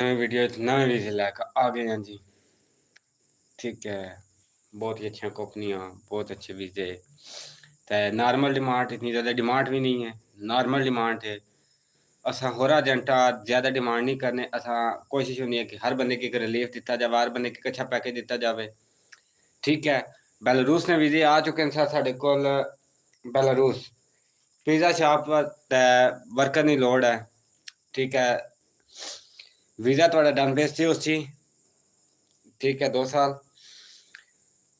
नवी video नवे वीज़े lacquer आ गए हैं जी। ठीक है, बहुत ही अच्छी कंपनियाँ, बहुत अच्छे वीज़े। तो नॉर्मल डिमांड इतनी ज़्यादा डिमांड भी नहीं है, नॉर्मल डिमांड है। असा होर एजेंटा ज़्यादा डिमांड नहीं करने, असा कोशिश होनी है कि हर बंदे की रिलीफ दिता जाए, हर बंदे की अच्छा पैकेज दिता जाए। ठीक है, बेलारूस ने वीज़े आ चुके हैं सर साढ़े कोल। बेलारूस पिज़्ज़ा शॉप वर्कर की लोड़ है। ठीक है, वीज़ा थोड़ा डन बेस से उसी। ठीक है, 2 साल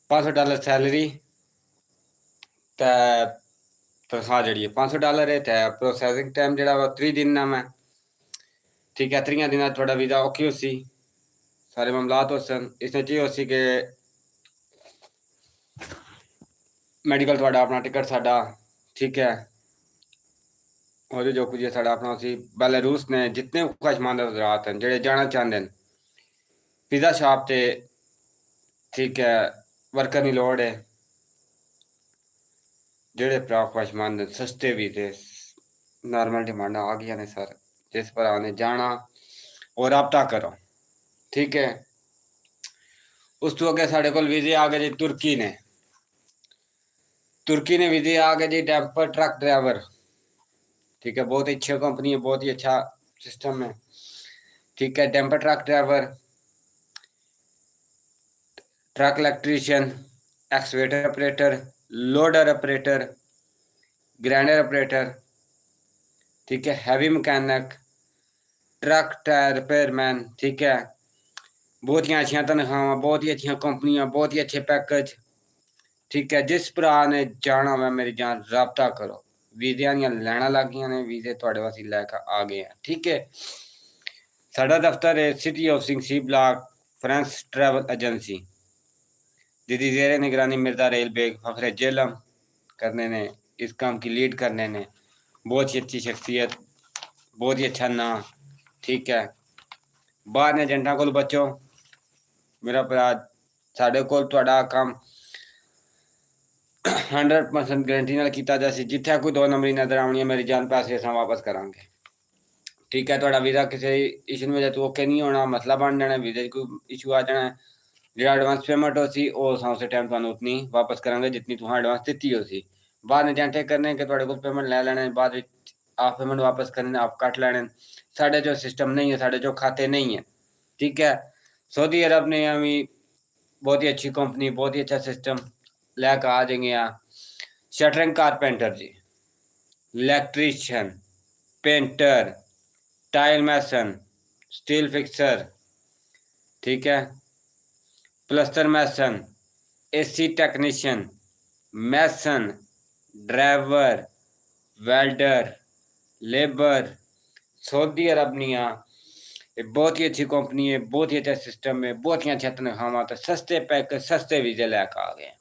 $500 सैलरी ते तनख्वाह जी $500 है। तो प्रोसैसिंग टाइम जो 3 दिन ना मैं। ठीक है, 3 दिन थोड़ा वीज़ा औखी उसी, सारे मामलात होसन। इसमें चाहिए उसी के मैडिकल थोड़ा अपना टिकट साडा। ठीक है, और जो कुछ साडा अपना उसी। बेलारूस ने जितने ख्वाहिशमंद हजरात हैं जेडे जाना चाहते हैं पिज़्ज़ा शॉप ते, ठीक है, वर्कर की लोड़ है। जेडे भरा ख्वाहिशमंद सस्ते वीज़े नॉर्मल डिमांड आ गई ने सर, जिस पर आने जाना और रब्ता करो। ठीक है, उस तो अगे साढ़े को वीज़े आ गए जी तुर्की ने। तुर्की ने वीज़े आ गए जी डैम्पर ट्रक ड्राइवर। ठीक है, बहुत ही अच्छी कंपनी है, बहुत ही अच्छा सिस्टम है। ठीक है, damper truck driver, truck electrician, excavator operator, loader operator, grinder operator. ठीक है, heavy mechanic, truck tyre repairman. ठीक है, बहुत ही अच्छी तनख्वाह, बहुत ही अच्छी कंपनियां, बहुत ही अच्छे पैकेज। ठीक है, जिस भरा ने जाना मैं मेरी जान रब्ता करो। वीज़ियां दियां लाइनां लग गई ने, वीज़े तुहाडे वास्ते लैकर आ गए हैं। ठीक है, साडा दफ्तर है city of Singh C block, France travel agency, जिसकी ज़ेरे निगरानी मिर्जा रेल बेग फखरे जेलम करने ने, इस काम की लीड करने ने। बहुत ही अच्छी शख्सियत, बहुत ही अच्छा नाम। ठीक है, बाहर ने एजेंटा को बचो मेरा भरा, साढ़े को काम 100% गारंटी नाल कीता जासी। जिथे कोई 2 नंबरी नजर आनी है मेरी जान, पैसे असां वापस करांगे। ठीक है, थोड़ा वीज़ा किसी इशू की वजह तो ओके नहीं होना, मसला बन जाना, वीज़े कोई इशू आ जाना। जो एडवांस पेमेंट होसी वो असां उस टाइम तुहानू उतनी वापस करांगे जितनी तुहां एडवांस दित्ती होसी। बाद एजेंटे करने के तुहाडे कोल पेमेंट ले लैने, बाद विच आप पेमेंट वापस करने, आप कट लैने। साडे जो सिस्टम नहीं है, साडे जो खाते नहीं है। ठीक है, सऊदी अरब ने अभी बहुत ही अच्छी कंपनी, बहुत ही अच्छा सिस्टम लैकर आ जाएंगे। शटरिंग कारपेंटर जी, electrician, painter, tile mason, steel fixer. ठीक है, प्लस्तर mason, AC technician, mason, driver, welder, labour. Saudi अरब निया बहुत ही अच्छी कंपनी है, बहुत ही अच्छा सिस्टम है, बहुत ही अच्छा तनख्वाह, तो सस्ते पैकेज, सस्ते वीज़े लैकर आ गए।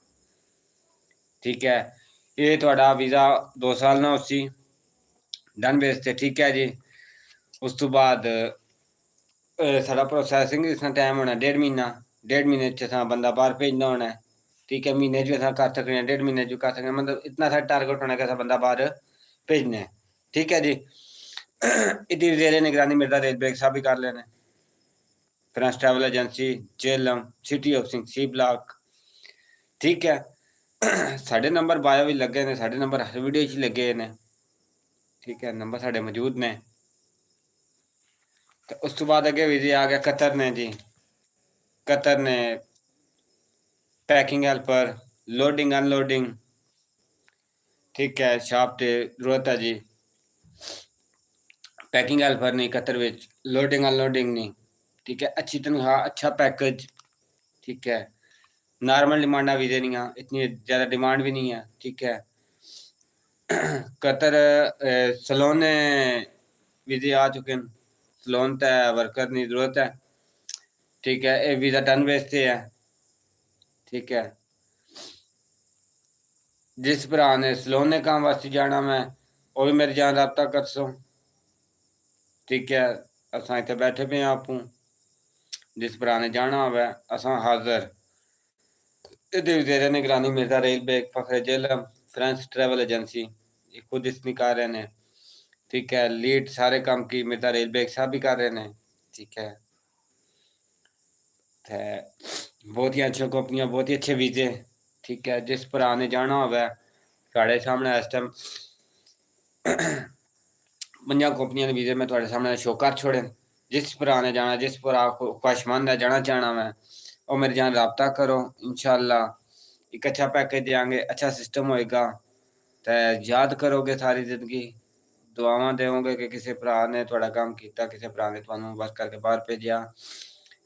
ठीक है, ये थोड़ा वीज़ा 2 साल ना उसी डन बेस ते। ठीक है जी, उस तो बाद साढ़ा प्रोसैसिंग इसना टाइम होना 1.5 महीना। 1.5 महीने च असां बंदा बाहर भेजना होना है। ठीक है, महीने च असां कर सकने हैं, 1.5 महीने च कर सकते हैं, मतलब इतना सारा टारगेट होना कि असां बंदा बाहर भेजना है। ठीक है जी, इतनी जेरे निगरानी मिर्जा रेल बेग साहब भी कर लेने। France travel agency, Jhelum, city of Singh C block. ठीक है, साढ़े नंबर बायो भी लगे ने, साढ़े नंबर हर वीडियो च लगे ने। ठीक है, नंबर साढ़े मौजूद ने। तो उस तो बाद अगे वीज़े आ गया कतर ने जी। कतर ने पैकिंग हेल्पर, लोडिंग अनलोडिंग। ठीक है, शॉप ते जरूरत है जी पैकिंग हेल्पर नहीं कतर विच, लोडिंग अनलोडिंग नहीं। ठीक है, अच्छी तनख्वाह, अच्छा पैकेज। ठीक है, नॉर्मल डिमांडा वीज़े नहीं है, इतनी ज़्यादा डिमांड भी नहीं है। ठीक है, कतर सलोन वीज़े आ चुके हैं, सलोन ते वर्कर की जरूरत है। ठीक है, ये वीज़ा टर्न बेस से है। ठीक है, जिस भरा ने सलोन ने काम वास्ते जाना मैं, वो भी मेरी जान रब्ता कर सो। ठीक है, असां इत्थे बैठे पे आपूं, जिस भरा ने जाना होवे असां हाज़र। इहदी ज़ेरे निगरानी Mirza Rahil Baig Fakhre Jhelum, France travel agency, ये खुद इसमें कर रहे हैं। ठीक है, लीड सारे काम की मिर्जा रेल बेग साहब भी कर रहे हैं। ठीक है, बहुत ही अच्छी कंपनियां, बहुत ही अच्छे वीजे। ठीक है, जिस भरा ने जाना होवे साढ़े सामने इस टाइम 50 कंपनियां के वीजे मैं थोड़े सामने शो कर छोड़े। जिस भरा ने जाना, जिस भरा को ख्वाहिशमंद है जाना चाहना मैं, और मेरे जान रब्ता करो। इंशाल्लाह एक अच्छा पैकेज देंगे, अच्छा सिस्टम होएगा, तो याद करोगे सारी जिंदगी। दुआवां देवोगे कि किसी भरा ने थोड़ा काम किया, किसी भरा ने तुहानू वर्क करके बाहर भेजा।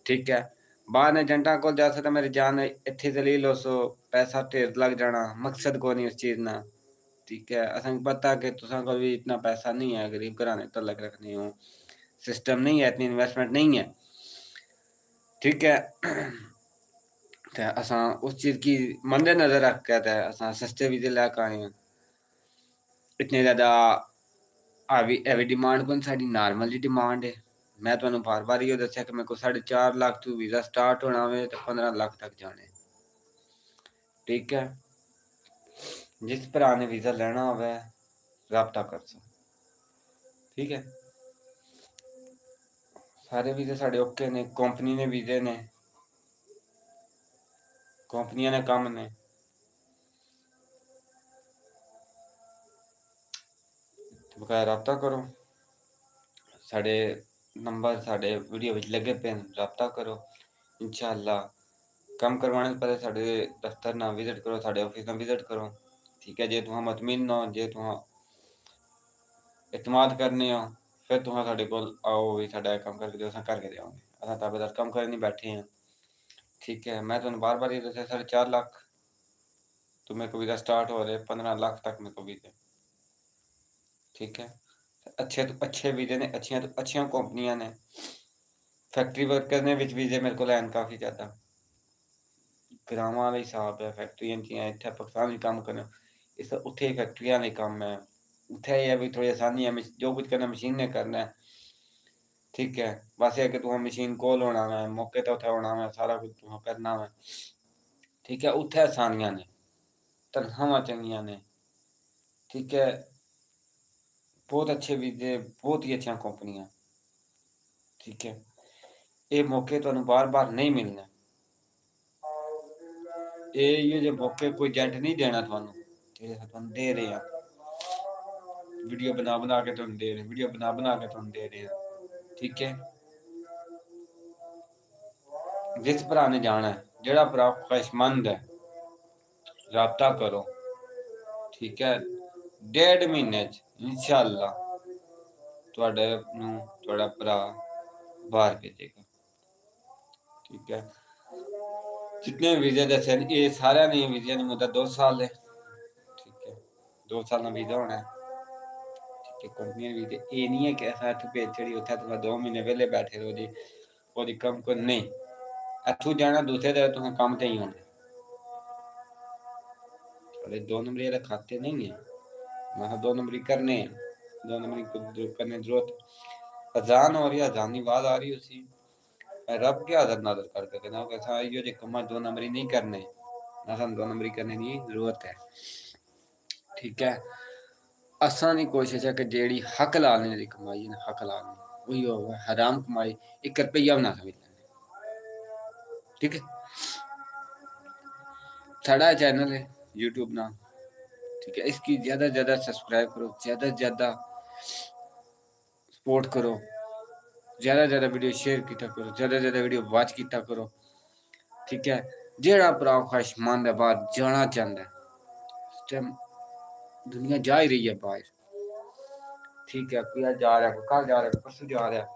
ठीक है, बाहर ने एजेंटा को जा सकता मेरी जान इत्थे दलील हो सो पैसा ढेर लग जाना, मकसद को नहीं उस चीज़ ना। ठीक है, असें पता कि तुसां को भी इतना पैसा नहीं है, गरीब घराने तलक रखने हो, सिस्टम नहीं है, इतनी इन्वेस्टमेंट नहीं है। ठीक है, तो असां उस चीज़ की मद्दे नज़र रख के तो असां सस्ते वीजे लैके आए हैं। इतने ज़्यादा हैवी डिमांड कोई साड़ी नॉर्मल जी डिमांड है। मैं तुहानू बार बार इहो दस्सिया कि मेरे को 4.5 लाख तो वीज़ा स्टार्ट होना वे तो 15 लाख तक जाने। ठीक है, जिस भरा ने वीज़ा लेना होवे राबता कर सो। ठीक है, सारे वीज़े साढ़े ओके ने, कंपनी ने वीज़े ने, कंपनियां ने कम ने। बकाया राबता करो, साढ़े नंबर साढ़े वीडियो विच लगे पे राबता करो। इंशाअल्लाह कम करवाने से पहले साढ़े दफ्तर ना विजिट करो, साढ़े ऑफिस ना विजिट करो। ठीक है, जे तुहां मतमीन हो, जे तुहां इतमाद करने हो, फिर तुहां साढ़े कोल आओ भी साढ़ा काम करके दो, असां करके देवांगे। असां ताबेदार कम करने नहीं बैठे हैं। ठीक है, मैं तुहानू बार बार ये दस्सिया 4.5 लाख तो मेरे को वीज़ा स्टार्ट हो रहे, 15 लाख तक मेरे को वीज़े। ठीक है, अच्छे तो अच्छे वीज़े ने, अच्छियां तो अच्छियां कंपनियां ने। फैक्ट्री वर्कर ने विच वीज़े मेरे को लैन काफ़ी ज़्यादा ग्रामां वाला हिसाब है। फैक्ट्रियां जियां इत्थे पाकिस्तान विच कम्म करने, इस उत्थे फैक्ट्रियां वाले कम्म है। उत्थे एह् है भी थोड़ी आसानी है, जो कुछ करना मशीन ने करना है। ठीक है, बस ये है कि तुहां मशीन कोल होना वै, मौके ते उत्थे होना वै, सारा कुछ तुहां करना वै। ठीक है, उत्थे आसानियां ने, तनख्वाहां चंगियां ने। ठीक है, बहुत अच्छे वीज़े, बहुत ही अच्छियां कंपनियां। ठीक है, ये मौके तुहानू बार बार नहीं मिलने। ये जो मौके कोई एजेंट नहीं देना तुहानू, जेह्ड़े अस तुहानू दे रहे हैं। वीडियो बना बना के तुहानू दे रहे हैं, वीडियो बना बना के तुहानू दे रहे हैं। ठीक है, जिस भरा ने जाना है, जेह्ड़ा भरा ख्वाहिशमंद है, राबता करो। ठीक है, 1.5 महीने च इंशाअल्लाह तुहाडे नू तुहाडा भरा बाहर भेजेगा। ठीक है, जितने वीज़े दस्से न, ये सारे ने वीज़े दी मुद्दत 2 साल है। ठीक है, 2 साल दा वीज़ा होना है। ठीक है, कंपनी ने वीज़े ये नहीं है कि असां इत्थों भेज छड़ी, उत्थे तुहां 2 महीने वेले बैठे रहो जी, ओहदी कम को नहीं। इत्थों जाना दूसरे जगह तुहां कम ते ही होना। साढ़े 2 नंबरी वाले खाते नहीं है, वहाँ 2 नंबरी करने हैं। 2 नंबरी को करने की जरूरत। अजान हो रही है, अजान की आवाज आ रही है उसी। मैं रब के हाजर नाजर करके कहना कि असां इहो जे कम्मा 2 नंबरी नहीं करने, असां 2 नंबरी करने की जरूरत है। ठीक है, असां दी कोशिश है कि जेड़ी हक लाने दी कमाई है ना, हक लाने वही होवे। हराम कमाई 1 रुपया भी ना समझ लेने। ठीक है, साढ़ा चैनल है यूट्यूब ना। ठीक है, इसकी ज़्यादा से ज़्यादा सब्सक्राइब करो, ज़्यादा से ज़्यादा सपोर्ट करो, ज़्यादा से ज़्यादा वीडियो शेयर किया करो, ज़्यादा से ज़्यादा वीडियो वॉच किया करो। ठीक है, जेड़ा भरा ख्वाहिशमंद है बाहर जाना चाहता है, इस टाइम दुनिया जा ही रही है बाहर। ठीक है, कोई आज जा रहा है, कोई कल जा रहा है, परसों जा रहा है,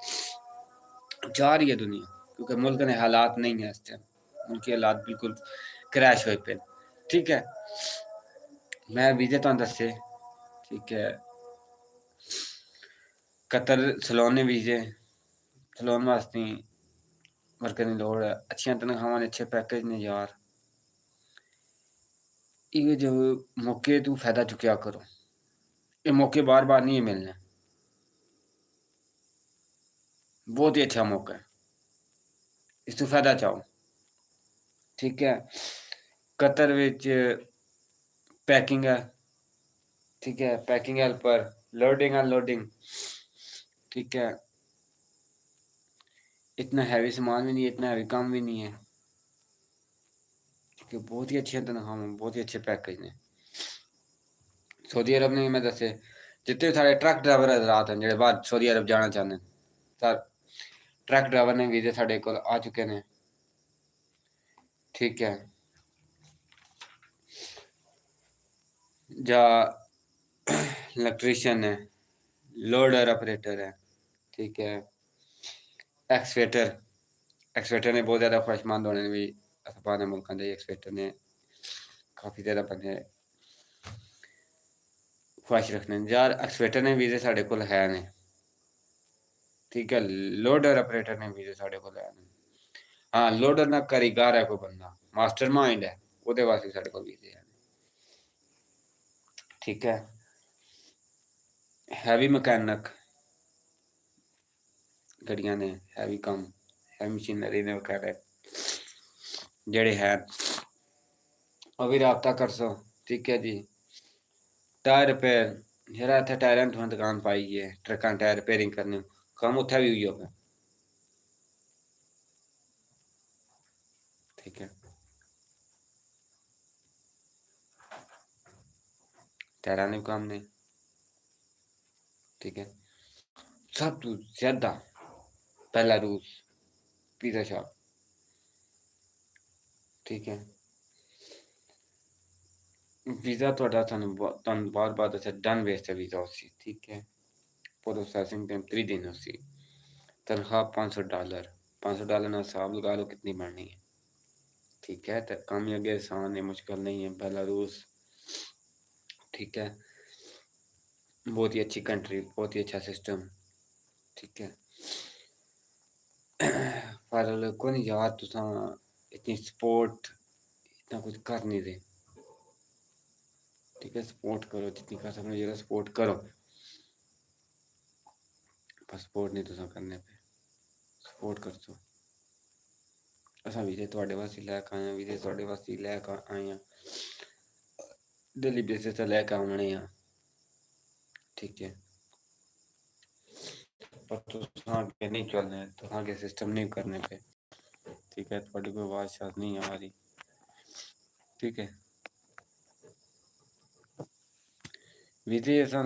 जा रही है दुनिया, क्योंकि मुल्क ने हालात नहीं है इस टाइम। मुल्क के हालात बिल्कुल क्रैश हुए पे। ठीक है, मैं वीज़े तुहानू दस्से। ठीक है, कतर सलोने वीज़े, सलोन वास्ते वर्कर की लोड़ है। अच्छियां तनख्वाहां ने, अच्छे पैकेज ने यार। ये जो मौके तू फायदा चुकया करो, ये मौके बार बार नहीं मिलने। बहुत ही अच्छा मौका है, इससे फायदा चाहो। ठीक है, कतर विच पैकिंग है। ठीक है, पैकिंग हेल्पर, लोडिंग अनलोडिंग। ठीक है, इतना हैवी सामान भी नहीं है, इतना हैवी काम भी नहीं है, कि बहुत ही अच्छी तनख्वाह में बहुत ही अच्छे पैकेज ने। सऊदी अरब ने मैं दसे जितने सारे ट्रक ड्राइवर हजरात हैं जो बाहर सऊदी अरब जाना चाहते हैं, सर ट्रक ड्राइवर ने वीजे साढ़े को आ चुके हैं। ठीक है, जा इलेक्ट्रीशियन है, लोडर ऑपरेटर है, ठीक है, एक्सवेटर एक्सवेटर ने बहुत ज़्यादा ख्वाहिशमंद होने ने भी बाहर मुल्कों के एक्सवेटर ने काफ़ी ज़्यादा बंदे ख्वाहिश रखने यार। एक्सवेटर ने वीजे साढ़े को है ने, ठीक है, लोडर ऑपरेटर ने वीजे साढ़े को है ने। हाँ, लोडर ना कारीगर है, कोई बंदा मास्टरमाइंड है, ਉਹਦੇ ਵਾਸਤੇ ਸਾਡੇ ਕੋਲ ਵੀਜ਼ੇ ਹਨ। ठीक है, हैवी मकैनिक गड्डियां ने, हैवी काम, हैवी मशीनरी ने वगैरह जेड़े है ਉਹ ਵੀ ਰਾਬਤਾ ਕਰ ਸੋ। ठीक है जी, टायर रिपेयर जरा इत्थे टायरां दी तुसें दुकान पाई है, ट्रकां टायर रिपेयरिंग करने कम्म उत्थे भी उइयो पे। ठीक है, टायरां दे भी कम्म ने। ठीक है, सब तो ज्यादा बेलारूस पिज़्ज़ा शॉप। ठीक है, वीज़ा ਤੁਹਾਡਾ ਤੁਹਾਨੂੰ ਬਾਅਦ ਅੱਛਾ ਡਨ ਵੇਸਟ वीज़ा ਉਸੀ। ठीक है, प्रोसेसिंग टाइम 3 दिन उसी, तनख्वाह $500, $500 ना हिसाब लगा लो कितनी बढ़नी है। ठीक है, तो काम आगे आसान है, मुश्किल नहीं है। बेलारूस, ठीक है, बहुत ही अच्छी कंट्री, बहुत ही अच्छा सिस्टम। ठीक है, पर लोगों ने यार तुसा इतनी सपोर्ट इतना कुछ कर नहीं दे। ठीक है, सपोर्ट करो जितनी कर सकते हो, सपोर्ट करो, पर सपोर्ट नहीं तुसा करने पे सपोर्ट कर सो। असा वीजे थोड़े वास्ते लैके आए हैं, वीजे थोड़े वास्ते लैके आए हैं, डेली बेसिस ते लैके आने हैं। ठीक है, पर तुसा आगे नहीं चलने, तुसा आगे सिस्टम नहीं करने पे। ठीक है, थोड़ी कोई आवाज शायद नहीं आ रही। ठीक है, वीजे असा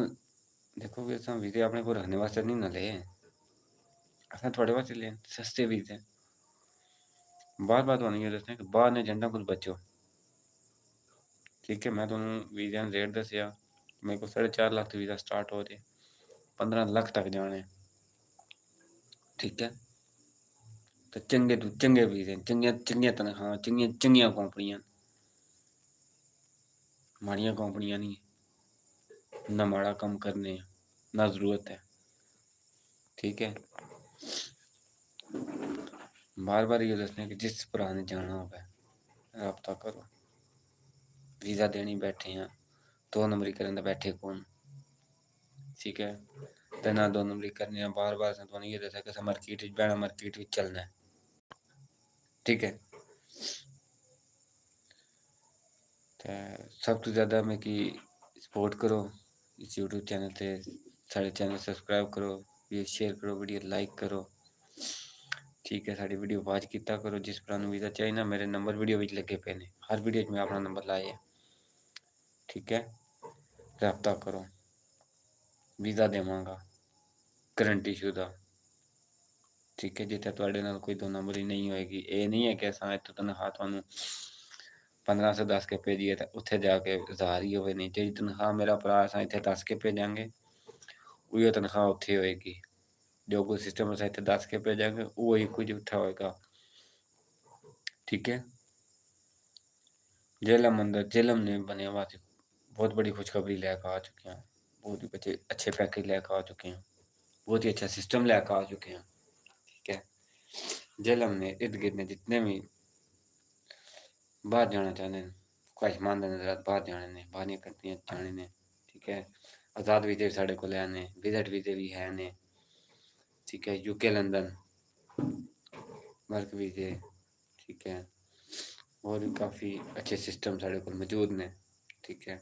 देखो कि असा वीजे अपने को रखने वास्ते नहीं ना ले, असा थोड़े वास्ते ले सस्ते वीजे। बार बार तो नहीं दसने कि बाहर ने झंडा कुछ बचो। ठीक है, मैं तुहानू वीज़ा रेट दसिया, मेरे को 4.5 लाख तो वीज़ा स्टार्ट हो रहे, 15 लाख तक जाने। ठीक है, तो चंगे तो चंगे वीज़े, चंगियां तनख्वाह, चंगियां कंपनियां, माड़ियां कंपनियां नहीं, ना माड़ा कम करने ना जरूरत है। ठीक है, बार बार ये दसने कि जिस भरा ने जाना होगा रब्ता करो। वीज़ा देनी बैठे हैं, 2 नंबरी करने बैठे कौन। ठीक है, तो ना 2 नंबरी करने बार बार तुहानू ये दसा कि मार्केट बहना, मार्केट चलना है। ठीक है, ते सब तो ज़्यादा में कि सपोर्ट करो इस यूट्यूब चैनल से, साढ़े चैनल सब्सक्राइब करो, वीडियो शेयर करो, वीडियो लाइक करो। ठीक है, साड़ी वीडियो वॉच किया करो, जिस भरा वीज़ा चाहिए ना मेरे नंबर वीडियो में लगे पे ने, हर वीडियो में अपना नंबर लाए। ठीक है, रब्ता करो, वीज़ा देवांगा गारंटी शुदा। ठीक है, जिथे तुहाडे नाल कोई 2 नंबरी नहीं होएगी। ये नहीं है कि असां इत्थों तनख्वाह तुहानू 1500 दस के भेजिए तो उत्थे जाके 1000 ही होवे, नहीं जी तनख्वाह मेरा भरा असां इत्थे 10 के भेजांगे, उही तनख्वाह उत्थे होएगी। जो कोई सिस्टम असां इत्थे 10 के भेजांगे वही कुछ उत्थे होएगा। ठीक है, जेलम अंदर जेलम ने बने हुआ थे, बहुत बड़ी खुशखबरी लेकर आ चुके हैं, बहुत ही अच्छे पैकेज लेकर आ चुके हैं, बहुत ही अच्छा सिस्टम लेकर आ चुके हैं। ठीक है, जेलम ने इर्द गिर्द ने जितने भी बाहर जाना चाहते हैं, ख्वाहिशमंद नजर बाहर जाने ने, बाहर कंट्रियां जाने ने। ठीक है, आज़ाद वीजे साढ़े को ने, विजिट वीजे भी है ने। ठीक है, यूके लंदन वर्क वीजे। ठीक है, और भी काफ़ी अच्छे सिस्टम साढ़े को मौजूद ने। ठीक है,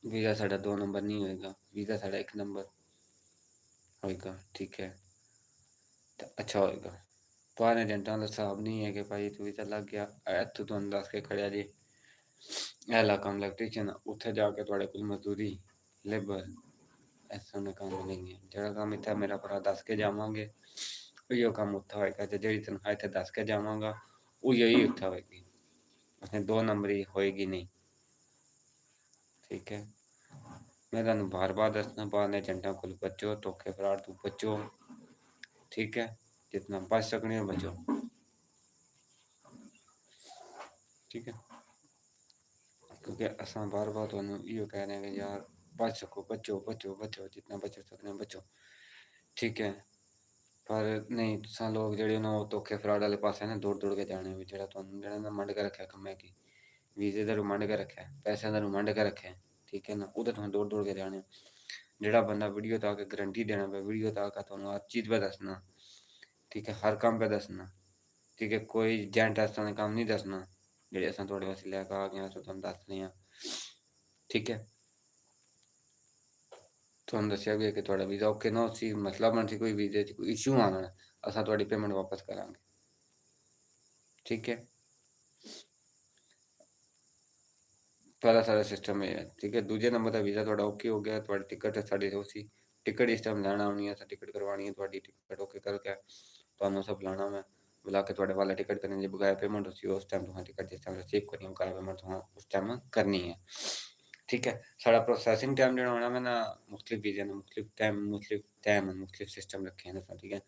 वीज़ा साढ़ा 2 नंबर नहीं होएगा, वीज़ा साढ़ा 1 नंबर होएगा। ठीक है, ਤਾਂ ਅੱਛਾ ਹੋਏਗਾ। ਬਾਹਰ ਏਜੰਟਾਂ ਦਾ ਹਿਸਾਬ ਨਹੀਂ ਹੈ ਕਿ ਭਾਈ ਤੂੰ ਵੀਜ਼ਾ ਲੱਗ ਗਿਆ, ਇੱਥੋਂ ਤੁਹਾਨੂੰ ਦੱਸ ਕੇ ਖੜਿਆ ਜੀ ਇਹ ਲਾ ਕੰਮ ਇਲੈਕਟ੍ਰੀਸ਼ੀਅਨ, ਉੱਥੇ ਜਾ ਕੇ ਤੁਹਾਡੇ ਕੋਲ ਮਜ਼ਦੂਰੀ ਲੇਬਰ ਐਸਾ ਦਾ ਕੰਮ ਨਹੀਂ ਹੈ। ਜਿਹੜਾ ਕੰਮ ਇੱਥੇ ਮੇਰਾ ਭਰਾ ਦੱਸ ਕੇ ਜਾਵਾਂਗੇ ਉਹੀਓ ਕੰਮ ਉੱਥੇ ਹੋਏਗਾ, ਤੇ ਜਿਹੜੀ ਤਨਖਾਹ ਇੱਥੇ ਦੱਸ ਕੇ ਜਾਵਾਂਗਾ ਉਹੀਓ ਹੀ ਉੱਥੇ ਹੋਏਗੀ। उसने 2 नंबरी होएगी नहीं। ठीक है, मैं ਤੁਹਾਨੂੰ ਬਾਰ-ਬਾਰ ਦੱਸਣਾ, ਬਾਹਰ ਦੇ ਏਜੰਟਾਂ ਕੋਲ ਬਚੋ, ਧੋਖੇ ਫਰਾਡ ਤੋਂ ਬਚੋ। ठीक है, जितना बच सकने हो बचो। ठीक है, क्योंकि असां बार-बार ਤੁਹਾਨੂੰ ਇਹੋ ਕਹਿ ਰਹੇ ਹਾਂ ਕਿ ਯਾਰ बच सको, बचो बचो बचो, जितना बच सकने हो बचो। ठीक है, ਪਰ ਨਹੀਂ ਤੁਸਾਂ ਲੋਕ ਜਿਹੜੇ ਨਾ ਉਹ ਧੋਖੇ ਫਰਾਡ ਵਾਲੇ ਪਾਸੇ ਨਾ ਦੌੜ ਦੌੜ ਕੇ ਜਾਣੇ ਵੀ, ਜਿਹੜਾ ਤੁਹਾਨੂੰ ਜਿਹੜਾ ਨਾ ਮੰਡ ਕੇ ਰੱਖਿਆ ਕੰਮੇ ਕੀ ਵੀਜ਼ੇ ਦਾ ਰਿਮਾਂਡ ਕੇ ਰੱਖਿਆ, ਪੈਸਿਆਂ ਦਾ ਰਿਮਾਂਡ ਕੇ ਰੱਖਿਆ। ਠੀਕ ਹੈ ਨਾ, ਉਹਦੇ ਤੁਹਾਨੂੰ ਦੌੜ ਦੌੜ ਕੇ ਜਾਣੇ। ਜਿਹੜਾ ਬੰਦਾ ਵੀਡੀਓ ਤਾਂ ਕੇ ਗਰੰਟੀ ਦੇਣਾ ਪਿਆ, ਵੀਡੀਓ ਤਾਂ ਕੇ ਤੁਹਾਨੂੰ ਹਰ ਚੀਜ਼ पे ਦੱਸਣਾ। ठीक है, हर काम पे दसना। ठीक है, कोई जेंट इस तरह काम नहीं दसना ਜਿਹੜੇ ਅਸਾਂ ਤੁਹਾਡੇ ਵਾਸਤੇ ਲੈ ਕੇ ਆ ਗਏ ਹਾਂ, ਸੋ ਤੁਹਾਨੂੰ ਦੱਸ ਰਹੇ ਹਾਂ। ਠੀਕ ਹੈ, ਤੁਹਾਨੂੰ ਦੱਸਿਆ ਵੀ ਹੈ ਕਿ ਤੁਹਾਡਾ ਵੀਜ਼ਾ ਓਕੇ ਨਾ ਸੀ, ਮਸਲਾ ਬਣ ਸੀ ਕੋਈ ਵੀਜ਼ੇ 'ਚ ਕੋਈ ਇਸ਼ੂ ਆਉਣਾ, ਅਸਾਂ ਤੁਹਾਡੀ ਪੇਮੈਂਟ ਵਾਪਸ ਕਰਾਂਗੇ। ਠੀਕ ਹੈ, ਪਹਿਲਾ ਸਾਰਾ ਸਿਸਟਮ ਇਹ ਹੈ। ਠੀਕ ਹੈ, ਦੂਜੇ ਨੰਬਰ ਦਾ ਵੀਜ਼ਾ ਤੁਹਾਡਾ ਓਕੇ ਹੋ ਗਿਆ, ਤੁਹਾਡੀ ਟਿਕਟ ਸਾਡੀ ਉਹ ਸੀ, ਟਿਕਟ ਇਸ ਟਾਈਮ ਲੈਣਾ ਆਉਣੀ ਹੈ, ਟਿਕਟ ਕਰਵਾਉਣੀ ਹੈ, ਤੁਹਾਡੀ ਟਿਕਟ ਓਕੇ ਕਰਕੇ ਤੁਹਾਨੂੰ ਸਭ ਬੁਲਾਉਣਾ ਮੈਂ, बुला के थोड़े वाला टिकट करने जो बकाया पेमेंट होती है उस टाइम तुम्हारी टिकट जिस टाइम रिसीव करी बकाया पेमेंट तुम्हें उस टाइम करनी है। ठीक है, सारा प्रोसेसिंग टाइम जो होना मैंने मुख्तलिफ वीज़े ने मुख्तलिफ टाइम मुख्तलिफ सिस्टम रखे हैं ना। ठीक है,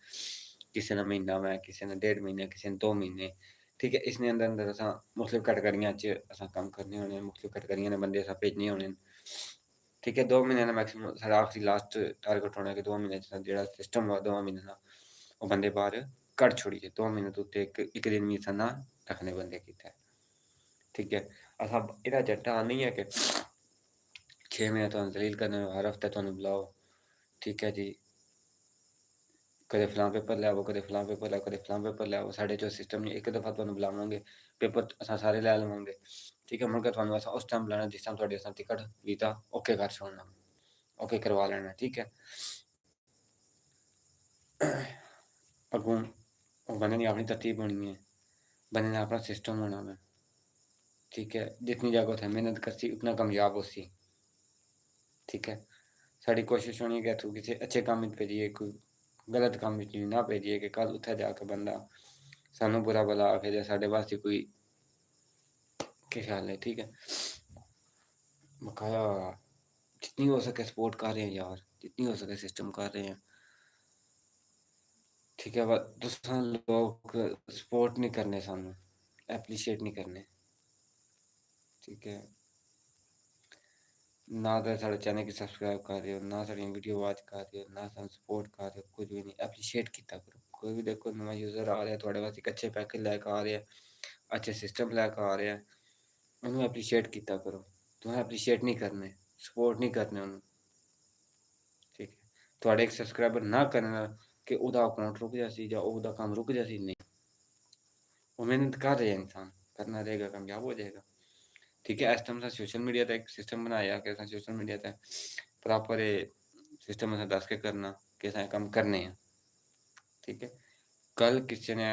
किसी ने महीना में, किसी ने 1.5 महीने, किसी ने 2 महीने। ठीक है, इसने अंदर अंदर असां मुख्तलिफ कैटेगरियां च असां कम करने होने, मुख्तलिफ कैटेगरियां ने बंदे असां भेजने होने। ठीक है, 2 महीने का मैक्सिमम साढ़ा आखिरी लास्ट टारगेट होना कि 2 महीने जो सिस्टम हुआ 2 महीने का वो बंदे बाहर कट छोड़िए। 2 महीने तो उत्ते एक दिन भी असां ना रखने बंदे कीता। ठीक है, असां एह्दा एजेंडा नहीं है कि 6 महीने तुहानूं दलील करने, हर हफ्ते तुहानूं बुलाओ। ठीक है जी, कदे फलां पेपर ले आओ, कदे फलां पेपर ले आओ, कदे फलां पेपर ले आओ। साढ़े च सिस्टम नहीं, एक दफ़ा तुहानूं बुलावांगे, पेपर असां सारे लै लवांगे। ठीक है, मुड़ के तुहानूं असां उस टाइम बुलाना जिस टाइम तुहाडी असां टिकट वीज़ा ओके कर छोड़ना, ओके करवा लेना। ठीक है, अग्गों बंदे दी अपनी तरतीब होनी है, बंदे ने अपना सिस्टम होना है। ठीक है, जितनी जगह उत्थे मेहनत करसी उतना कामयाब होसी। ठीक है, साड़ी कोशिश होनी है कि इत्थों किसी अच्छे काम विच भेजिए, कोई गलत काम विच ना भेजिए कि कल उत्थे जाके बंदा सानूं बुरा भला आखे जां साढ़े वास्ते कोई केह् ख्याल है। ठीक है, बकाया जितनी हो सके सपोर्ट कर रहे हैं यार, जितनी हो सके सिस्टम कर रहे हैं। ठीक है, बस तुसां लोग सपोर्ट नहीं करने, सानूं एप्रीशिएट नहीं करने। ठीक है, ना तो साढ़े चैनल की सब्सक्राइब कर रहे हो, ना साड़ी वीडियो वॉच कर रहे हो, ना सानूं सपोर्ट कर रहे हो, कुछ भी नहीं। एप्रीशिएट कीता करो। कोई भी देखो नवां यूज़र आ रहा है थोड़े वास्ते अच्छे पैकेज लैके आ रहे हैं, अच्छे सिस्टम लैके आ रहे हैं, उन्होंने एप्रीशिएट कीता करो। तुसें एप्रीशिएट नहीं करने, सपोर्ट नहीं करने उन्होंने। ठीक है, थोड़े एक सब्सक्राइबर ना करना कि ਉਹਦਾ अकाउंट रुक जासी ਜਾਂ ਉਹਦਾ काम रुक जासी, नहीं। वो मेहनत कर रहे हैं, इंसान करना रहेगा, कामयाब हो जाएगा। ठीक है, इस टाइम असें सोशल मीडिया का एक सिस्टम बनाया कि असें सोशल मीडिया ते प्रॉपर सिस्टम असें दस के करना कि असें कम्म करने हैं। ठीक है, कल किसी ने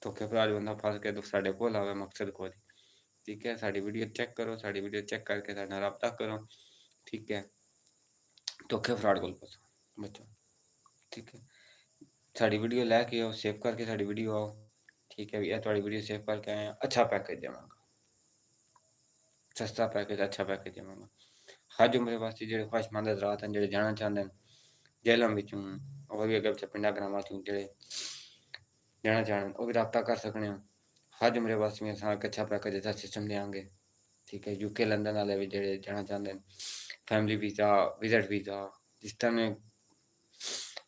धोखे धड़ास बंदा फस के तो साढ़े कोल आवे मकसद कोल। ठीक है, साड़ी वीडियो चेक करो, साड़ी वीडियो चेक करके साढ़े नाल राबता करो। ठीक है, धोखे फ्रॉड कोल बचो। ठीक है, साड़ी वीडियो लैके आओ, सेव करके साड़ी वीडियो आओ। ठीक है, भैया थोड़ी वीडियो सेव करके आए हैं, अच्छा पैकेज देवांगा, सस्ता पैकेज, अच्छा पैकेज देवांगा। हज उम्रे वास्ते जेह्ड़े ख्वाहिशमंद हज़रात न, जेह्ड़े जाना चांह्दे न जेह्लम विचों होर भी अग्गें पिच्छें पिंडां ग्रामां चों जेह्ड़े जाना चाह्न, ओह् बी राबता कर सकने हो। हज उम्रे वास्ते भी असां इक अच्छा पैकेज दा सिस्टम देआंगे। ठीक है, यूके लंदन आह्ले भी जेह्ड़े जाना चांह्दे न, फैमिली वीज़ा, विज़िट वीज़ा, जिस तरह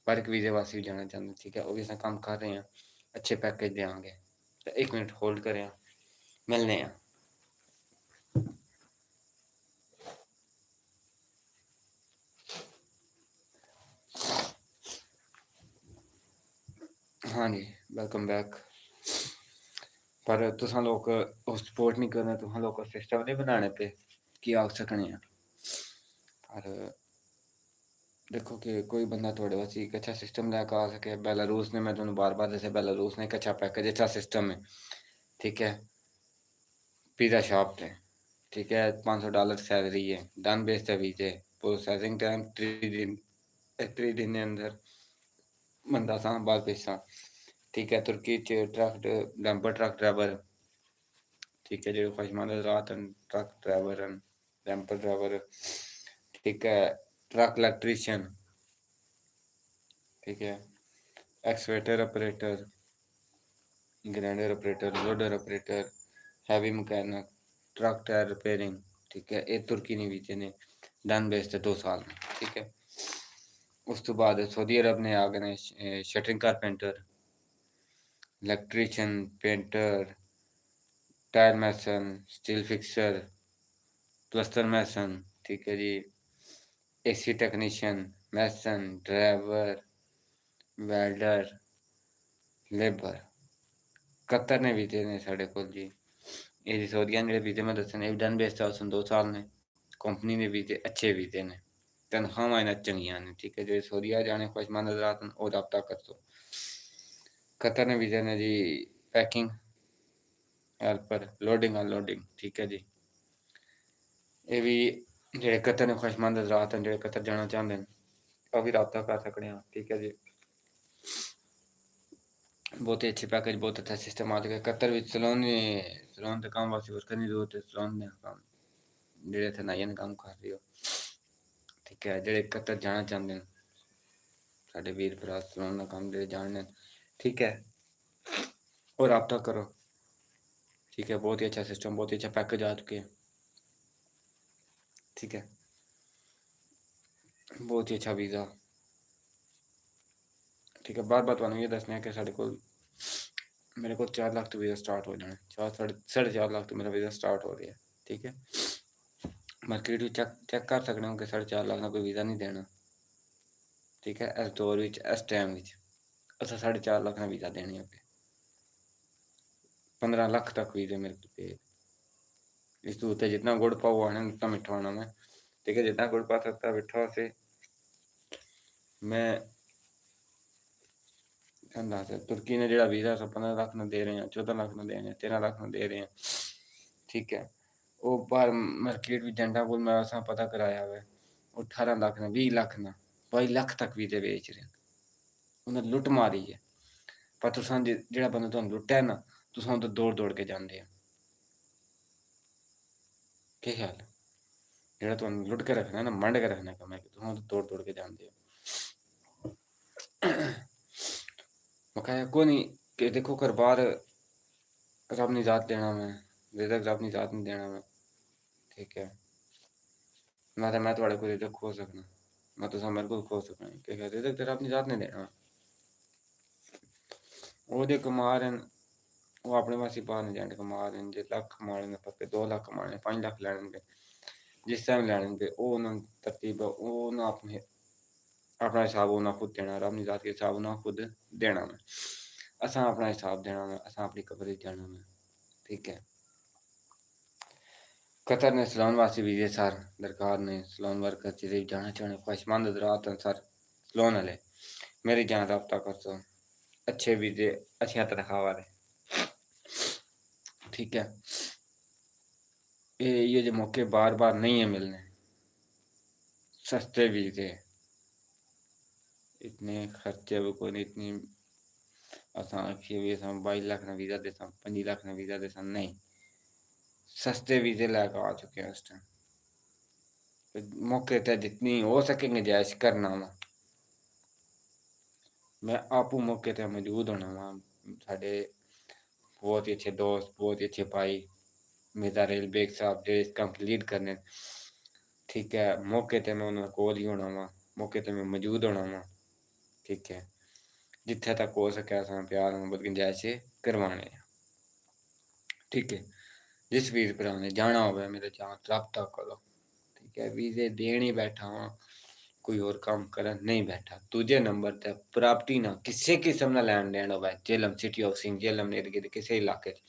वर्क वीज़े वास्ते भी जाना चांह्दे न। ठीक है, ओह् बी असां कम्म कर रहे हैं, अच्छे पैकेज देआंगे। ते 1 मिनट होल्ड करेआं, मिलने आं। हाँ जी, वेलकम बैक। पर तुसां लोग ओह् सपोर्ट नहीं करना, तुसां लोग सिस्टम नहीं बनाने पे कि आख सकने आं। पर देखो कि कोई बंदा थोड़े वास्ते एक अच्छा सिस्टम लैके आ सके। बेलारूस ने, मैं तुहानू बार-बार दस्सिया, बेलारूस ने एक अच्छा पैकेज, अच्छा सिस्टम है, ठीक है? पिज़्ज़ा शॉप ते, ठीक है? $500 सैलरी है, डन बेस्ड है वीज़े, प्रोसेसिंग टाइम 3 दिन, 3 दिन दे अंदर बंदा असां बाहर भेजसां, ठीक है? तुर्की च डंपर ट्रक ड्राइवर, ठीक है? जेह्ड़े ख्वाहिशमंद हज़रात न, ट्रक ड्राइवर न, डंपर ड्राइवर, ठीक है? ट्रक इलेक्ट्रीशियन, ठीक है? Excavator operator, grinder operator, loader operator, heavy mechanic, truck tyre repairing, ठीक है? ये तुर्की ने वीजे ने डन बेस्ड है 2 साल में, ठीक है? उस तो बाद सऊदी अरब ने आ गए ने shuttering carpenter, electrician, painter, tyre mason, steel fixer, plaster mason, ठीक है जी? AC technician, mason, driver, welder, labour. Qatar ने वीजे ने साढ़े कोल जी। ये जी सऊदिया ने जेह्ड़े वीजे मैं दस्से ने, डन बेस्ड है, उसने 2 साल ने। कंपनी दे वीजे अच्छे वीजे ने, तनख्वाहां इन्हां चंगियां ने, ठीक है? जेह्ड़े सऊदिया जाने ख्वाहिशमंद हज़रात न, ओह् राबता करो। कतर ने वीजे ने जी पैकिंग हेल्पर, लोडिंग अनलोडिंग, ठीक है जी? ये भी जेह्ड़े कतर ने ख्वाहिशमंद हज़रात न, जेह्ड़े कतर जाना चांह्दे न, ओह् भी राबता कर सकने आं, ठीक है जी? बहुत ही अच्छे पैकेज, बहुत अच्छा सिस्टम आ चुका है। कतर विच सैलून दे कम्म वास्ते वर्कर दी जरूरत है, सैलून दे कम्म जेह्ड़े इत्थै नाइयां ने कम्म कर रहे हो, ठीक है? जेह्ड़े कतर जाना चांह्दे न, साढ़े वीर भरा सैलून दा कम्म जेह्ड़े जानदे न, ठीक है? ओह् राबता करो, ठीक है? बहुत ही अच्छा सिस्टम, बहुत ही अच्छा पैकेज आ चुके हैं, ठीक है? बहुत ही अच्छा वीज़ा, ठीक है? बार-बार तुहानू ये दस्सने कि साढ़े कोल मेरे को 4 लाख तो वीज़ा स्टार्ट हो जाना है, 4 साढ़े 4 लाख तो मेरा वीज़ा स्टार्ट हो रहा है, ठीक है? मार्केट विच चेक कर सकने हो कि 4.5 लाख दा कोई वीज़ा नहीं देना, ठीक है? इस दौर विच, इस टाइम विच असां 4.5 लाख दा वीज़ा देने अग्गे। 15 लाख तक वीज़े मेरे को पे। इस तो उत्ते जितना गुड़ पाओ आना उतना मिठा होना मैं, ठीक है? जितना गुड़ पा सकता मिठा से मैं तुर्की ने जेह्ड़ा वीज़ा 15 लाख ना दे रहे हैं, 14 लाख ना दे रहे हैं, 13 लाख ना दे रहे हैं, ठीक है? ओह् बाहर मार्केट विच एजेंटां कोल मैं असां पता कराया हुआ है, 18 लाख ना, 20 लाख ना, 22 लाख तक वीज़े बेच रहे न। उन्हें लुੱਟ मारी है, पर तुसां जेह्ड़ा बंदा तुहानू लुੱਟਿਆ ना, तुसां उद्धर दौड़-दौड़ के जांदे हो। केह् ख्याल है? जेह्ड़ा तुहानू लुੱਟ के रखना है ना, मंड के रखना कम्मै च, तुसां उद्धर दौड़-दौड़ के जांदे हो। बकाया कोई नहीं कि देखो घर बार रब ने ज़ात देना मैं, रिज़्क रब ने ज़ात ने देना मैं, ठीक है? मैं थुआढ़े कोल रिज़्क खो सकना, ना तुसां मेरे कोल खो सकने, ठीक है? रिज़्क ते रब ने ज़ात ने देना। ओह् जे कमा रहे न, ओह् अपने वास्ते बाहर एजेंट कमा रहे न, जे लक्ख कमाने न पक्के, 2 लक्ख कमाने, 5 लक्ख लैने जिस टाइम लैने ते ओह् उन्हां तरतीब ओह् उन्हां अपना हिसाब उन्हां खुद देना, रब ने ज़ात के हिसाब उन्हां खुद देना मैं। असां अपना हिसाब देना मैं, असां अपनी कबर च जाना मैं, ठीक है? कतर ने सैलून वास्ते वीज़े सर दरकार ने, सैलून वर्कर जिधर भी जाना चाहने ख्वाहिशमंद हज़रात न सर सैलून आह्ले, मेरे जान राबता कर सो, अच्छे वीज़े, अच्छियां तनखावां ने, ठीक है? ये जो मौके बार-बार नहीं है मिलने, सस्ते वीज़े, इतने खर्चे भी कोई नहीं, इतनी असां आखिए भी असां 22 लाख दा वीज़ा देसां, 25 लाख दा वीज़ा देसां, नहीं। सस्ते वीज़े लैके आ चुके हैं इस टाइम। मौके ते जितनी हो सके गुंजाइश करना वा। मैं आपू मौके ते मौजूद होना वा, साढ़े बहुत ही अच्छे दोस्त, बहुत ही अच्छे भाई, मिर्ज़ा रेल बेग साहब जेह्ड़े इस कम्म लीड करने न, ठीक है? मौके ते मैं उन्हां कोल ही होना वा, मौके ते मैं मौजूद होना वा, ठीक है? जित्थे तक हो सकै असां प्यार मुहब्बत गुंजाइश करवाने आं, ठीक है? जिस वीर भरा ने जाना होवे मेरे जान राबता करो, ठीक है? वीज़े देन ही बैठा वां, कोई होर कम्म करन नहीं बैठा। दूजे नंबर ते प्रॉपर्टी ना किसे किस्म दा लैन देन होवे, झेलम सिटी ऑफ सिंह, झेलम ने इर्द-गिर्द किसे इलाके च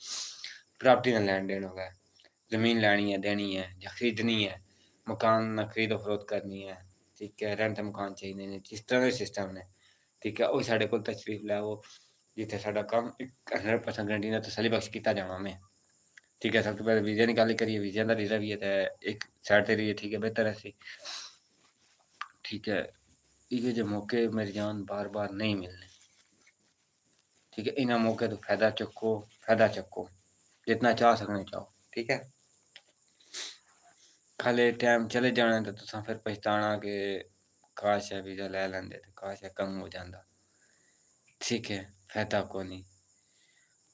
प्रॉपर्टी दा लैन देन होवे, ज़मीन लैनी है, देनी है या खरीदनी है, मकान ना खरीदो फरोख्त करनी है, ठीक है, रेंट मकान चाहिए ने, जिस तरह के सिस्टम ने, ठीक है, वो साढ़े को तशरीफ लाओ, जिथे साडा काम 100% गारंटी नाल तसल्ली बख्श कीता जाना में, ठीक है। सब तो पहले वीज़े की गल करिए, वीज़े का वीज़ा भी है ते एक साइड ते रहिए, ठीक है, बेहतर है सी, ठीक है। ये जो मौके मेरी जान बार-बार नहीं मिलने, ठीक है। इन्हां मौके तो फ़ायदा चक्को, जितना चाह सकने चाहो, ठीक है। खाली टाइम चले जाना ते तुसां फिर पछताना कि काश है वीज़ा लै लैंदे ते काश है कम्म हो जांदा, ठीक है, फ़ायदा कोनी।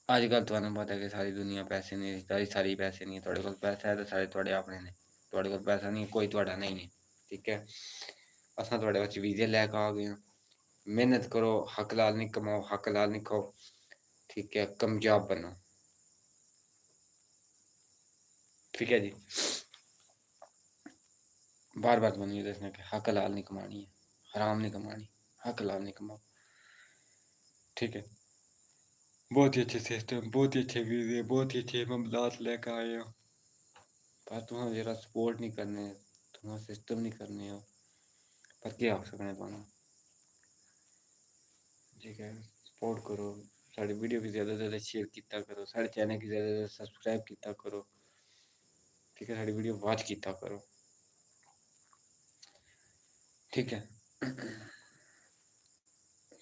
अजकल तुहानू पता है कि सारी दुनिया पैसे नहीं, रिश्तेदारी सारी पैसे नहीं है, तुहाडे कोल पैसा है ते सारे तुहाडे अपने ने, तुहाडे कोल पैसा नहीं है, कोई तुहाडा नहीं है, ठीक है। असां तुहाडे वास्ते वीज़े लैके आ गए आं, मेहनत करो, हक लाल नहीं कमाओ, हक लाल नहीं खाओ, ठीक है, कामयाब बनो, ठीक है जी। बार-बार तुहानू ये दसना कि हक लाल नहीं कमानी है, हराम नहीं कमानी, हक लाल नहीं कमाओ, ठीक है। बहुत ही अच्छे सिस्टम, बहुत ही अच्छे वीज़े, बहुत ही अच्छे मामलात लेके आए हो, पर तुहां जरा सपोर्ट नहीं करने, तुहां सिस्टम नहीं करने हो, पर क्या आख सकने तुहानू, ठीक है। सपोर्ट करो, साडी वीडियो की ज़्यादा से ज़्यादा शेयर कीता करो, साढ़े चैनल की ज़्यादा से ज़्यादा सब्सक्राइब कीता करो, ठीक है, साडी वीडियो वॉच कीता करो, ठीक है।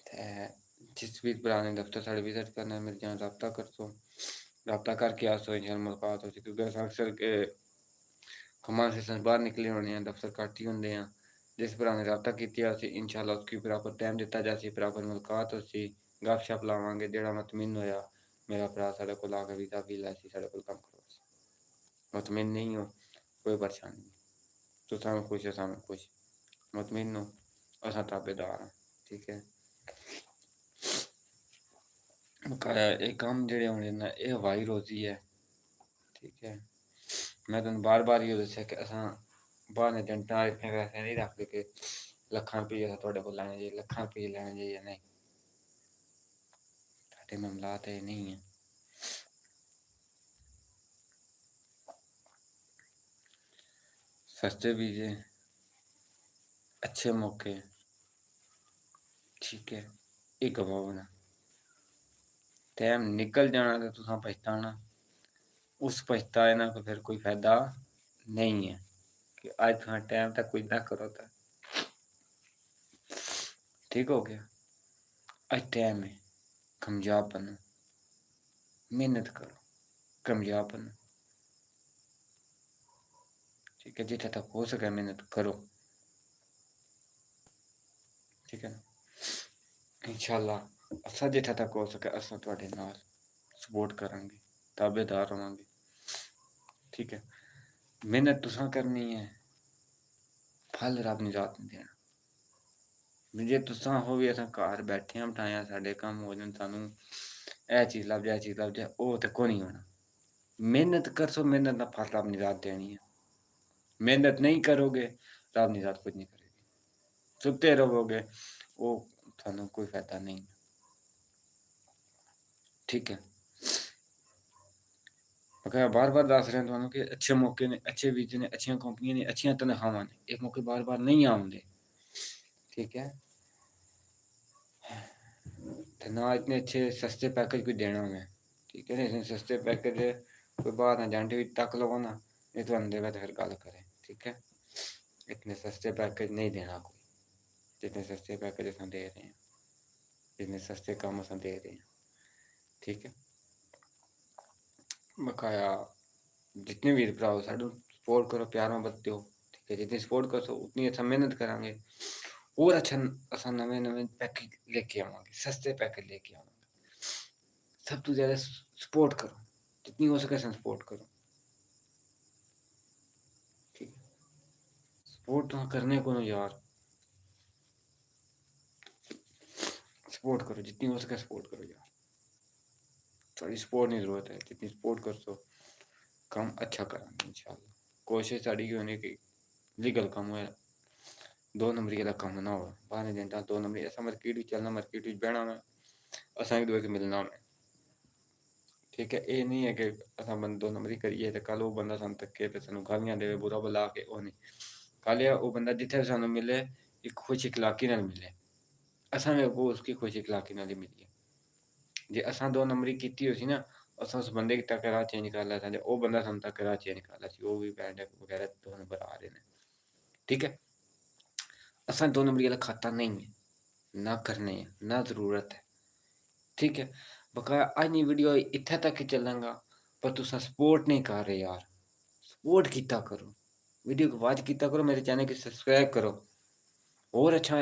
ते जिस भी भरा ने दफ्तर साढ़े विजिट करना है, मेरे जान राब्ता कर सो, राब्ता करके आ सो, इंशाअल्लाह मुलाकात हो सी, क्योंकि अस अक्सर के कम्मां सिलसिले बाहर निकले होने हैं, दफ्तर घट्ट ही होंदे आ, जिस भरा ने राब्ता कीता असी इंशाअल्लाह उसकी बराबर टाइम दिता जासी, बराबर मुलाकात होसी, गपशप लावांगे, जेड़ा मतमीन होया मेरा भरा साढ़े कोल आके वीज़ा भी लैसी, साढ़े कोल कम्म करवासी। मुतमिन नहीं हो, कोई परेशानी नहीं, तुसां भी खुश असां भी खुश, मुतमिन हो, असां ताबेदार हां, ठीक है। बकाया ये कम्म जेह्ड़े होने न एह् हवाई रोज़ी है, ठीक है। मैं तुहानू बार-बार इहो दस्सेआ कि असां बाह्रले एजेंटां इत्थै पैसे नहीं रखदे कि लक्खां रपेऽ असां तुहाडे कोल लैने जे, लक्खां रपेऽ लैने जे जां नहीं, साढ़े मामलात एह् नहीं है। सस्ते वीज़े, अच्छे मौके, ठीक है, एह् कमाओ ना, टाइम निकल जाना ते तुसां पछताना, उस पछताए ना तो फिर कोई फ़ायदा नहीं है कि आज तुहां टाइम तक कुछ ना करो ते ठीक हो गया। आज टाइम है, कामयाब बनो, मेहनत करो, कामयाब बनो, ठीक है। जिथे तक हो सके मेहनत करो, ठीक है ना। इंशाअल्लाह असां जिथे तक हो सके असां तुहाडे नाल सपोर्ट करांगे, ताबेदार रवांगे, ठीक है। मेहनत तुसां करनी है, फल रब ने जात नहीं देना। जे तुसां हो भी असां घर बैठे आं बठाया साडे कम्म हो जान, सानू ਇਹ चीज़ लभ जाए, चीज़ लभ जाए, ਉਹ ਤੇ ਕੋਈ नहीं होना। मेहनत करसो, मेहनत का फल रब ने जात देनी है। मेहनत नहीं करोगे, रब ने जात कुछ नहीं करेगी। सुते रहोगे, वो थानू कोई फायदा नहीं, ठीक है। मैं बार बार दस रहा थानू कि अच्छे मौके ने, अच्छे वीजे ने, अच्छियां कंपनियां ने, अच्छियां तनखावां ने, ये मौके बार बार नहीं आउंदे, ठीक है। ते ना इतने अच्छे सस्ते पैकेज कोई देना मैं, ठीक है ना। इतने सस्ते पैकेज कोई बाहर ना एजेंट भी तक लो ना, नहीं तो देगा तो फिर गल करें, ठीक है। इतने सस्ते पैकेज नहीं देना कोई, जितने सस्ते पैकेज अस दे रहे हैं, जितने सस्ते काम अस दे रहे हैं, ठीक है। बकाया जितने भी भराओ साडू सपोर्ट करो, प्यार मोहब्बत दो, ठीक है। जितनी सपोर्ट करो उतनी अच्छा मेहनत करांगे, और अच्छा अस नवे नवे पैकेज लेके आवांगे, सस्ते पैकेज लेके आवांगे। सब तो ज़्यादा सपोर्ट करो, जितनी हो सके सपोर्ट करो, ठीक है। सपोर्ट तो करने को ना यार, सपोर्ट करो, जितनी हो सके सपोर्ट करो यार, थोड़ी सपोर्ट की जरूरत है, जितनी सपोर्ट कर सो काम अच्छा करांगे इंशाल्लाह। कोशिश साड़ी की होनी कि लीगल कम होए, दो नंबरी आह्ला कम्म ना होए, बाहर एजेंटां दो नंबरी, असां मार्केट विच चलना, मार्केट विच बहना में, असां एक दूए गी मिलना में, ठीक है। ये नहीं है कि असां दो नंबरी करिए ते कल वो बंदा सानू तक्के ते सानू गालियां देवे, बुरा भला आखे, ओह नहीं, ਕੱਲ੍ਹ ਉਹ ਬੰਦਾ ਜਿੱਥੇ ਸਾਨੂੰ ਮਿਲੇ ਇੱਕ ਖੁਸ਼ ਇਖਲਾਕੀ ਨਾਲ ਮਿਲੇ, ਅਸਾਂ ਵੀ ਅੱਗੋਂ ਉਸकी ਖੁਸ਼ ਇਖਲਾਕੀ ਨਾਲ ਹੀ ਮਿਲੀਏ। ਜੇ ਅਸਾਂ 2 ਨੰਬਰੀ ਕੀਤੀ ਹੋਈ ਸੀ ਨਾ, ਅਸਾਂ ਉਸ ਬੰਦੇ ਤੱਕ ਰਾਹ ਚੇਂਜ ਕਰ ਲਿਆ ਸੀ, ਉਹ ਬੰਦਾ ਸਾਨੂੰ ਤੱਕ ਰਾਹ ਚੇਂਜ ਕਰ ਲਿਆ ਸੀ, ਉਹ ਵੀ ਬੈਂਡ ਵਗੈਰਾ 2 ਨੰਬਰ ਆ ਰਹੇ ਨੇ, ठीक है। असा 2 नंबरी वाला खाता नहीं है, ना करने है, ना ज़रूरत है, ठीक है। बकाया अज वीडियो इत्थे तक ही चलांगा, पर तुसा सपोर्ट नहीं कर रहे यार, सपोर्ट किया करो, वीडियो को वॉच किया करो, मेरे चैनल की सब्सक्राइब करो, और अच्छा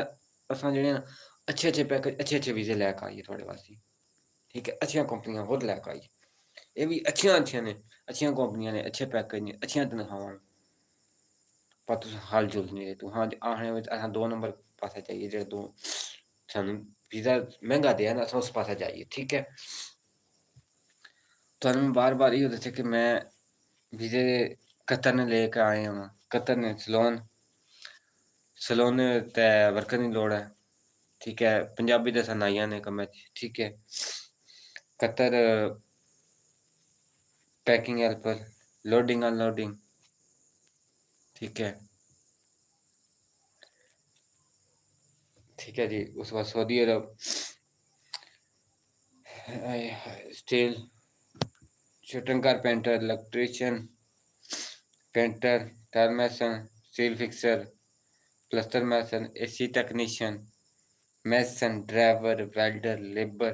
असा जेह्ड़े अच्छे अच्छे पैकेज अच्छे अच्छे वीज़े लैके आइए थोड़े वास्ते, ठीक है। अच्छियां कंपनियां होर लैके आइए, ये भी अच्छियां ने, अच्छियां कंपनियां ने, अच्छे पैकेज ने, अच्छियां तनखावां, पर तुस हल जुल नहीं रहे। तू हाँ आखने में असां 2 नंबर पासे चाहिए, जेह्ड़ा तू सानू वीज़ा महंगा देआ ना, असां उस पासे जाइए, ठीक है। तुहानू मैं बार बार इहो दस्सेआ कि मैं वीज़े कतर ने लेके आए हां, कतर ने सलोन ते वर्कर दी लोड़ है, ठीक है। पंजाबी ते असां नाइयां ने कम्मै च, ठीक है। Qatar packing helper, loading unloading, ठीक है, ठीक है जी। उस बाद Saudi Arab steel shooting carpenter, electrician, painter, tile mason, steel fixer, plaster mason, AC technician, mason, driver, welder, labour.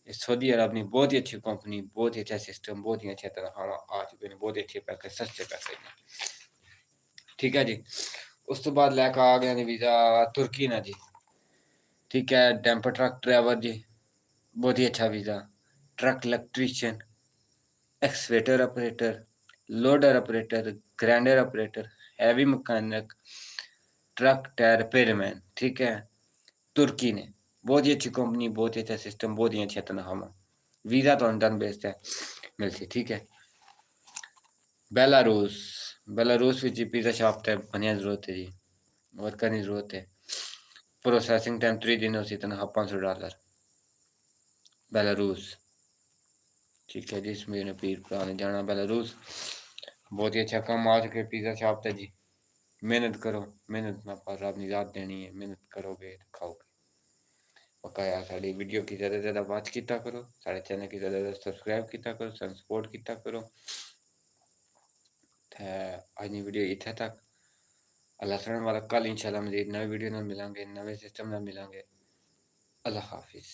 Saudi Arab ने बहुत ही अच्छी कंपनी, बहुत ही अच्छा सिस्टम, बहुत ही अच्छे तनख्वाहां आ चुके हैं, बहुत ही अच्छे पैकेज, सस्ते पैकेज ने, ठीक है जी। उस तो बाद लैके आ गया वीज़ा तुर्की ना जी, ठीक है। डैम्पर ट्रक ड्राइवर जी, बहुत ही अच्छा visa. Truck electrician, excavator operator, loader operator, grinder operator, heavy mechanic, truck tyre repairman, ठीक है। तुर्की ने बहुत ही अच्छी कंपनी, बहुत ही अच्छा सिस्टम, बहुत ही अच्छा तनख्वाहां, वीज़ा तो डन बेस्ड है मिलती, ठीक है। बेलारूस, बेलारूस विच पिज़्ज़ा शॉप ते बनिया जरूरत है जी, वर्कर की जरूरत है। प्रोसेसिंग टाइम 3 दिन होती, तनख्वाह $500, बेलारूस, ठीक है जी। इस मेरे पीर भरा ने जाना बेलारूस, बहुत ही अच्छा कम आ चुके पिज़्ज़ा शॉप ते जी। मेहनत करो, मेहनत ना पर रब ने याद देनी है, मेहनत करोगे तो खाओगे। बकाया साड़ी वीडियो की ज़्यादा से ज़्यादा वॉच किया करो, साढ़े चैनल की ज़्यादा ज़्यादा सब्सक्राइब किया करो, सानू सपोर्ट किया करो। अज की वीडियो इत्थे तक, अल्लाह सुनने वाला। कल इंशाल्लाह मज़ीद नवी वीडियो नाल मिलांगे, नवे सिस्टम नाल मिलांगे। अल्लाह हाफिज़।